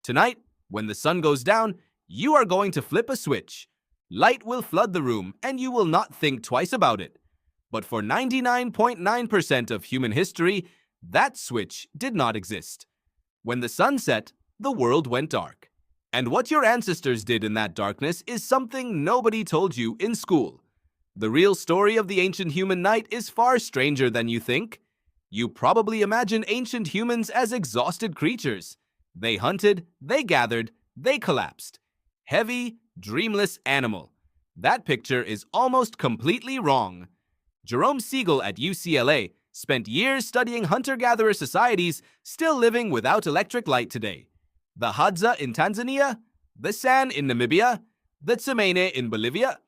Tonight, when the sun goes down, you are going to flip a switch. Light will flood the room and you will not think twice about it. But for 99.9% of human history, that switch did not exist. When the sun set, the world went dark. And what your ancestors did in that darkness is something nobody told you in school. The real story of the ancient human night is far stranger than you think. You probably imagine ancient humans as exhausted creatures. They hunted, they gathered, they collapsed. Heavy, dreamless animal. That picture is almost completely wrong. Jerome Siegel at UCLA spent years studying hunter-gatherer societies still living without electric light today. The Hadza in Tanzania, the San in Namibia, the Tsimane in Bolivia.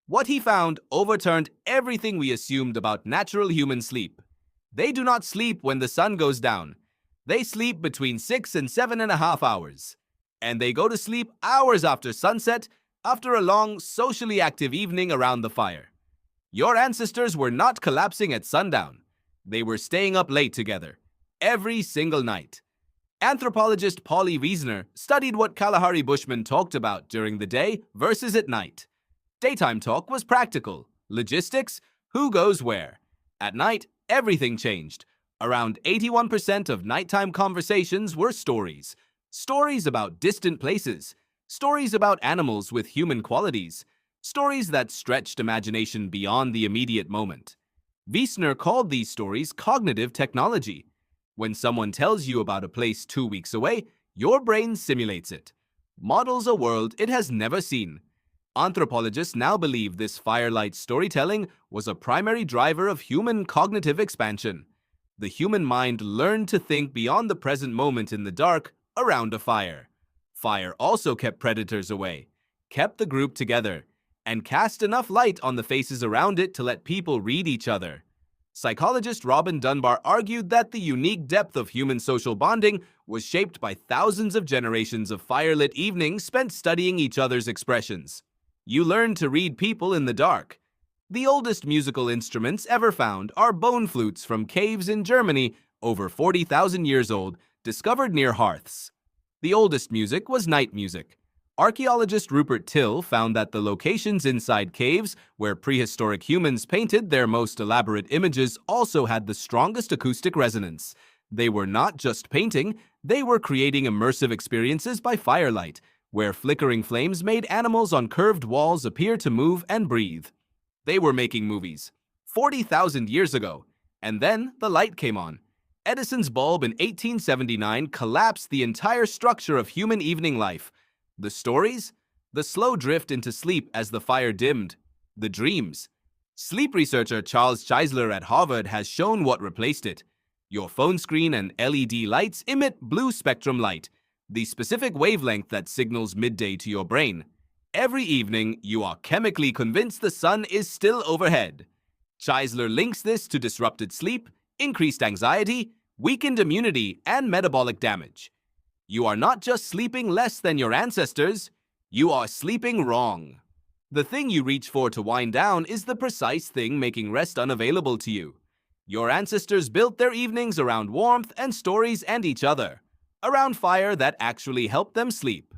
What he found overturned everything we assumed about natural human sleep. They do not sleep when the sun goes down. They sleep between 6 and 7.5 hours. And they go to sleep hours after sunset, after a long, socially active evening around the fire. Your ancestors were not collapsing at sundown. They were staying up late together, every single night. Anthropologist Polly Wiesner studied what Kalahari Bushmen talked about during the day versus at night. Daytime talk was practical, logistics, who goes where. At night, everything changed. Around 81% of nighttime conversations were stories. Stories about distant places. Stories about animals with human qualities. Stories that stretched imagination beyond the immediate moment. Wiesner called these stories cognitive technology. When someone tells you about a place 2 weeks away, your brain simulates it. Models a world it has never seen. Anthropologists now believe this firelight storytelling was a primary driver of human cognitive expansion. The human mind learned to think beyond the present moment in the dark around a fire. Fire also kept predators away, kept the group together, and cast enough light on the faces around it to let people read each other. Psychologist Robin Dunbar argued that the unique depth of human social bonding was shaped by thousands of generations of firelit evenings spent studying each other's expressions. You learn to read people in the dark. The oldest musical instruments ever found are bone flutes from caves in Germany, over 40,000 years old, discovered near hearths. The oldest music was night music. Archaeologist Rupert Till found that the locations inside caves where prehistoric humans painted their most elaborate images also had the strongest acoustic resonance. They were not just painting, they were creating immersive experiences by firelight, where flickering flames made animals on curved walls appear to move and breathe. They were making movies 40,000 years ago, and then the light came on. Edison's bulb in 1879 collapsed the entire structure of human evening life. The stories? The slow drift into sleep as the fire dimmed. The dreams. Sleep researcher Charles Czeisler at Harvard has shown what replaced it. Your phone screen and LED lights emit blue spectrum light, the specific wavelength that signals midday to your brain. Every evening, you are chemically convinced the sun is still overhead. Czeisler links this to disrupted sleep, increased anxiety, weakened immunity, and metabolic damage. You are not just sleeping less than your ancestors, you are sleeping wrong. The thing you reach for to wind down is the precise thing making rest unavailable to you. Your ancestors built their evenings around warmth and stories and each other, around fire that actually helped them sleep.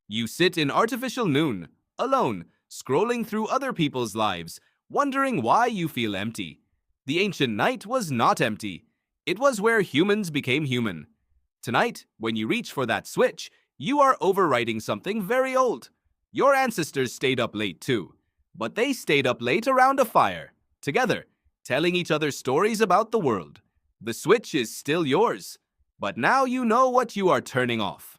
You sit in artificial noon, alone, scrolling through other people's lives, wondering why you feel empty. The ancient night was not empty. It was where humans became human. Tonight, when you reach for that switch, you are overwriting something very old. Your ancestors stayed up late too, but they stayed up late around a fire, together, telling each other stories about the world. The switch is still yours, but now you know what you are turning off.